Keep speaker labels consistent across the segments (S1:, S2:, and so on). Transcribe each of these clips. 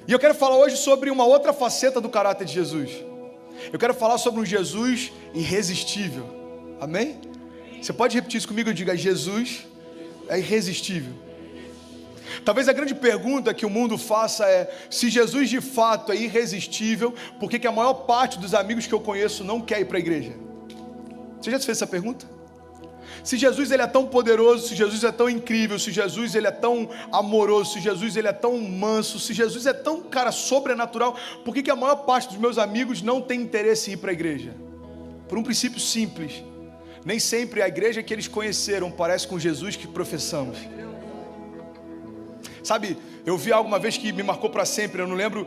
S1: E eu quero falar hoje sobre uma outra faceta do caráter de Jesus. Eu quero falar sobre um Jesus irresistível. Amém? Você pode repetir isso comigo? Eu digo, Jesus é irresistível. Talvez a grande pergunta que o mundo faça é: se Jesus de fato é irresistível, por que a maior parte dos amigos que eu conheço não quer ir para a igreja? Você já se fez essa pergunta? Se Jesus ele é tão poderoso, se Jesus é tão incrível, se Jesus ele é tão amoroso, se Jesus ele é tão manso, se Jesus é tão, cara, sobrenatural, por que a maior parte dos meus amigos não tem interesse em ir para a igreja? Por um princípio simples: nem sempre a igreja que eles conheceram parece com Jesus que professamos. Sabe, eu vi algo uma vez que me marcou para sempre. Eu não lembro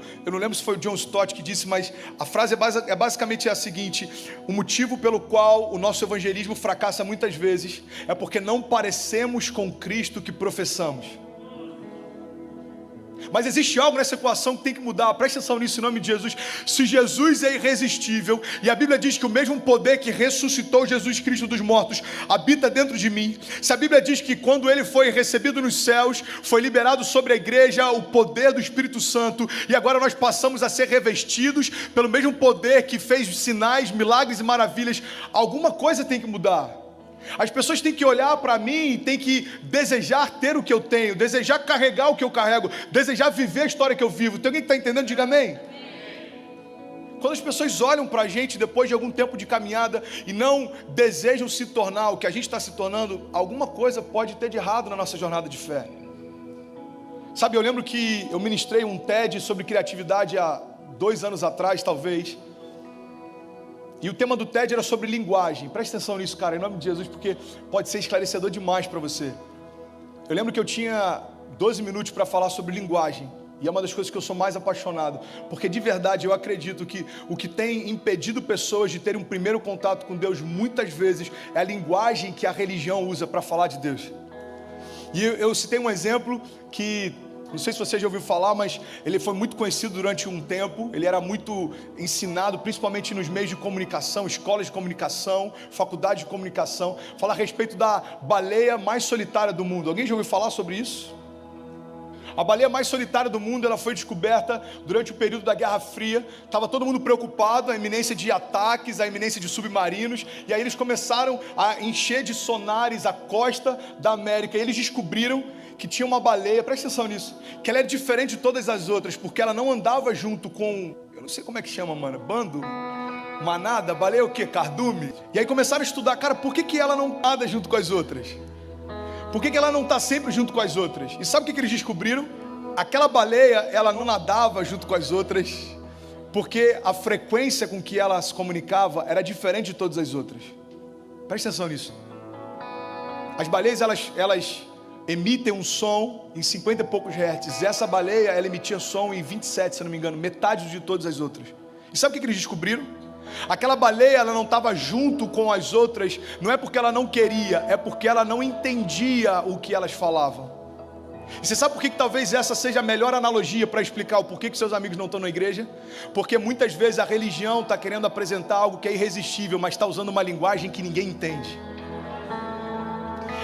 S1: se foi o John Stott que disse, mas a frase é basicamente a seguinte: o motivo pelo qual o nosso evangelismo fracassa muitas vezes é porque não parecemos com Cristo que professamos. Mas existe algo nessa equação que tem que mudar. Presta atenção nisso em nome de Jesus. Se Jesus é irresistível, e a Bíblia diz que o mesmo poder que ressuscitou Jesus Cristo dos mortos habita dentro de mim, se a Bíblia diz que quando ele foi recebido nos céus, foi liberado sobre a igreja o poder do Espírito Santo, e agora nós passamos a ser revestidos pelo mesmo poder que fez sinais, milagres e maravilhas, alguma coisa tem que mudar. As pessoas têm que olhar para mim, têm que desejar ter o que eu tenho, desejar carregar o que eu carrego, desejar viver a história que eu vivo. Tem alguém que está entendendo? Diga amém. Quando as pessoas olham para a gente depois de algum tempo de caminhada e não desejam se tornar o que a gente está se tornando, alguma coisa pode ter de errado na nossa jornada de fé. Sabe, eu lembro que eu ministrei um TED sobre criatividade há 2 anos atrás, talvez. E o tema do TED era sobre linguagem. Presta atenção nisso, cara, em nome de Jesus, porque pode ser esclarecedor demais para você. Eu lembro que eu tinha 12 minutos para falar sobre linguagem. E é uma das coisas que eu sou mais apaixonado. Porque de verdade eu acredito que o que tem impedido pessoas de terem um primeiro contato com Deus muitas vezes é a linguagem que a religião usa para falar de Deus. E eu citei um exemplo que... não sei se você já ouviu falar, mas ele foi muito conhecido durante um tempo. Ele era muito ensinado, principalmente nos meios de comunicação, escolas de comunicação, faculdade de comunicação. Fala a respeito da baleia mais solitária do mundo. Alguém já ouviu falar sobre isso? A baleia mais solitária do mundo, ela foi descoberta durante o período da Guerra Fria. Estava todo mundo preocupado, a iminência de ataques, a iminência de submarinos. E aí eles começaram a encher de sonares a costa da América. E eles descobriram que tinha uma baleia, presta atenção nisso, que ela era diferente de todas as outras, porque ela não andava junto com, eu não sei como é que chama, mano, bando? Manada? Baleia é o quê? Cardume? E aí começaram a estudar, cara, por que ela não nada junto com as outras? Por que ela não está sempre junto com as outras? E sabe o que eles descobriram? Aquela baleia, ela não nadava junto com as outras, porque a frequência com que ela se comunicava era diferente de todas as outras. Presta atenção nisso. As baleias, elas emitem um som em 50 e poucos hertz. Essa baleia, ela emitia som em 27, se não me engano, metade de todas as outras. E sabe o que eles descobriram? Aquela baleia, ela não estava junto com as outras, não é porque ela não queria, é porque ela não entendia o que elas falavam. E você sabe por que talvez essa seja a melhor analogia para explicar o porquê que seus amigos não estão na igreja? Porque muitas vezes a religião está querendo apresentar algo que é irresistível, mas está usando uma linguagem que ninguém entende.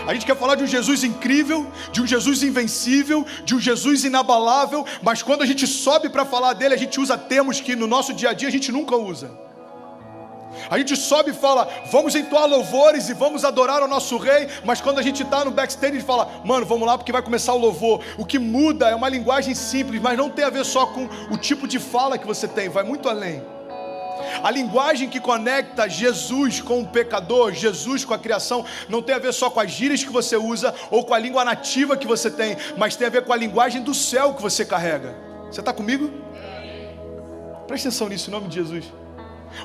S1: A gente quer falar de um Jesus incrível, de um Jesus invencível, de um Jesus inabalável, mas quando a gente sobe para falar dele, a gente usa termos que no nosso dia a dia a gente nunca usa. A gente sobe e fala, vamos entoar louvores e vamos adorar o nosso rei, mas quando a gente está no backstage, a gente fala, mano, vamos lá porque vai começar o louvor. O que muda é uma linguagem simples, mas não tem a ver só com o tipo de fala que você tem, vai muito além. A linguagem que conecta Jesus com o pecador, Jesus com a criação, não tem a ver só com as gírias que você usa ou com a língua nativa que você tem, mas tem a ver com a linguagem do céu que você carrega. Você está comigo? Presta atenção nisso, em nome de Jesus.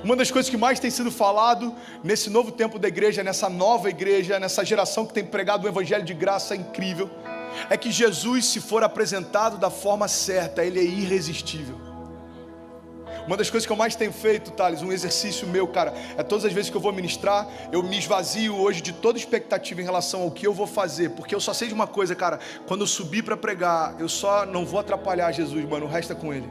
S1: Uma das coisas que mais tem sido falado nesse novo tempo da igreja, nessa nova igreja, nessa geração que tem pregado um evangelho de graça incrível, é que Jesus, se for apresentado da forma certa, ele é irresistível. Uma das coisas que eu mais tenho feito, Thales, um exercício meu, cara, é todas as vezes que eu vou ministrar, eu me esvazio hoje de toda expectativa em relação ao que eu vou fazer, porque eu só sei de uma coisa, cara, quando eu subir para pregar, eu só não vou atrapalhar Jesus, mano, o resto é com ele.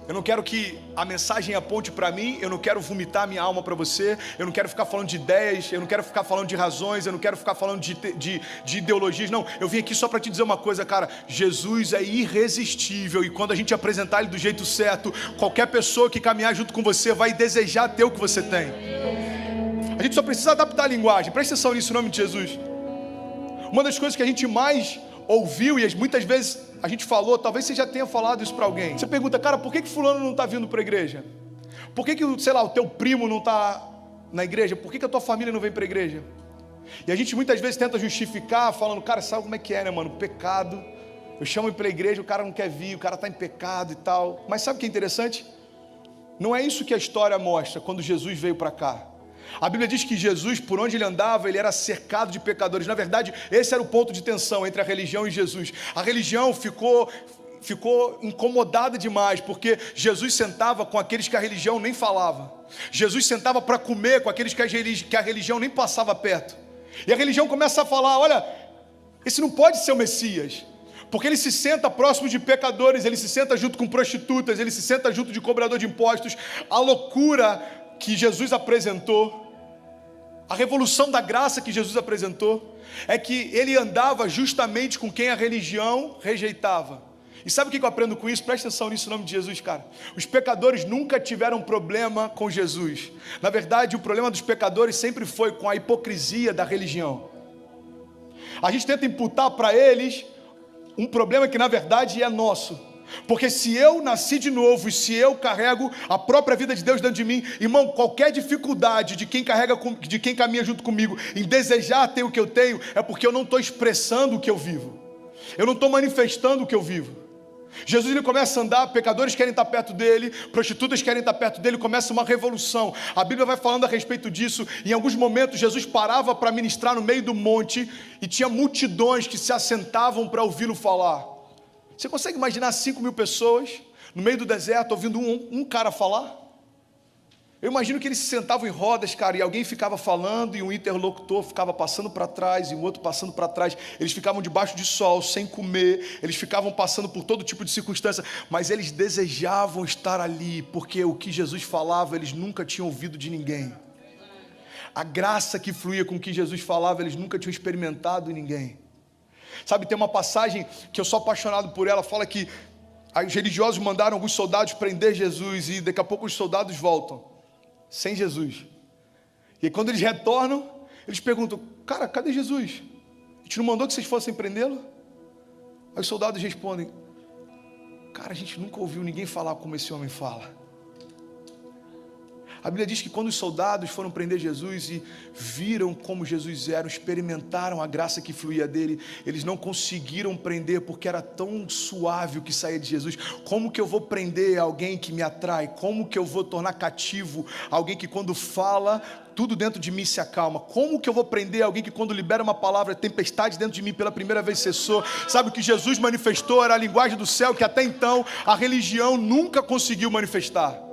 S1: Eu não quero que a mensagem aponte para mim, eu não quero vomitar minha alma para você, eu não quero ficar falando de ideias, eu não quero ficar falando de razões, eu não quero ficar falando de ideologias, não. Eu vim aqui só para te dizer uma coisa, cara, Jesus é irresistível e quando a gente apresentar Ele do jeito certo, qualquer pessoa que caminhar junto com você vai desejar ter o que você tem. A gente só precisa adaptar a linguagem, presta atenção nisso em nome de Jesus. Uma das coisas que a gente mais ouviu e muitas vezes a gente falou, talvez você já tenha falado isso para alguém. Você pergunta, cara, por que fulano não está vindo para a igreja? Por que, sei lá, o teu primo não está na igreja? Por que a tua família não vem para a igreja? E a gente muitas vezes tenta justificar, falando, cara, sabe como é que é, né, mano? Pecado. Eu chamo ele para a igreja, o cara não quer vir, o cara está em pecado e tal. Mas sabe o que é interessante? Não é isso que a história mostra quando Jesus veio para cá. A Bíblia diz que Jesus, por onde ele andava, ele era cercado de pecadores. Na verdade, esse era o ponto de tensão entre a religião e Jesus. A religião ficou incomodada demais, porque Jesus sentava com aqueles que a religião nem falava. Jesus sentava para comer com aqueles que a religião nem passava perto. E a religião começa a falar, olha, esse não pode ser o Messias. Porque ele se senta próximo de pecadores, ele se senta junto com prostitutas, ele se senta junto de cobrador de impostos. A loucura que Jesus apresentou, a revolução da graça que Jesus apresentou, é que ele andava justamente com quem a religião rejeitava. E sabe o que eu aprendo com isso? Presta atenção nisso em nome de Jesus, cara. Os pecadores nunca tiveram problema com Jesus. Na verdade, o problema dos pecadores sempre foi com a hipocrisia da religião. A gente tenta imputar para eles um problema que na verdade é nosso. Porque se eu nasci de novo e se eu carrego a própria vida de Deus dentro de mim, irmão, qualquer dificuldade de quem caminha junto comigo em desejar ter o que eu tenho, é porque eu não estou expressando o que eu vivo. Eu não estou manifestando o que eu vivo. Jesus ele começa a andar, pecadores querem estar perto dele, prostitutas querem estar perto dele, começa uma revolução. A Bíblia vai falando a respeito disso. Em alguns momentos Jesus parava para ministrar no meio do monte e tinha multidões que se assentavam para ouvi-lo falar. Você consegue imaginar 5.000 pessoas no meio do deserto ouvindo um cara falar? Eu imagino que eles se sentavam em rodas, cara, e alguém ficava falando e um interlocutor ficava passando para trás e o outro passando para trás. Eles ficavam debaixo de sol, sem comer, eles ficavam passando por todo tipo de circunstância, mas eles desejavam estar ali, porque o que Jesus falava eles nunca tinham ouvido de ninguém. A graça que fluía com o que Jesus falava eles nunca tinham experimentado em ninguém. Sabe, tem uma passagem que eu sou apaixonado por ela, fala que os religiosos mandaram alguns soldados prender Jesus e daqui a pouco os soldados voltam, sem Jesus. E aí, quando eles retornam, eles perguntam, cara, cadê Jesus? A gente não mandou que vocês fossem prendê-lo? Aí os soldados respondem, cara, a gente nunca ouviu ninguém falar como esse homem fala. A Bíblia diz que quando os soldados foram prender Jesus e viram como Jesus era, experimentaram a graça que fluía dele, eles não conseguiram prender porque era tão suave o que saía de Jesus. Como que eu vou prender alguém que me atrai? Como que eu vou tornar cativo alguém que quando fala, tudo dentro de mim se acalma? Como que eu vou prender alguém que quando libera uma palavra, tempestade dentro de mim pela primeira vez cessou? Sabe o que Jesus manifestou? Era a linguagem do céu que até então a religião nunca conseguiu manifestar.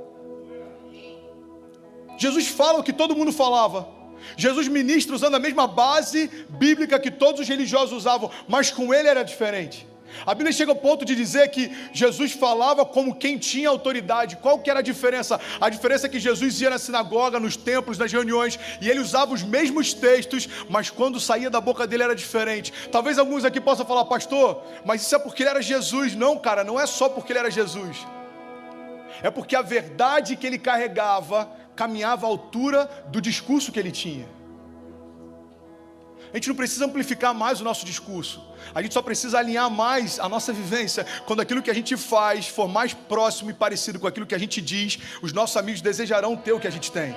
S1: Jesus fala o que todo mundo falava. Jesus ministra usando a mesma base bíblica que todos os religiosos usavam, mas com ele era diferente. A Bíblia chega ao ponto de dizer que Jesus falava como quem tinha autoridade. Qual que era a diferença? A diferença é que Jesus ia na sinagoga, nos templos, nas reuniões, e ele usava os mesmos textos, mas quando saía da boca dele era diferente. Talvez alguns aqui possam falar, pastor, mas isso é porque ele era Jesus. Não, cara, não é só porque ele era Jesus. É porque a verdade que ele carregava caminhava à altura do discurso que ele tinha. A gente não precisa amplificar mais o nosso discurso. A gente só precisa alinhar mais a nossa vivência. Quando aquilo que a gente faz for mais próximo e parecido com aquilo que a gente diz, os nossos amigos desejarão ter o que a gente tem.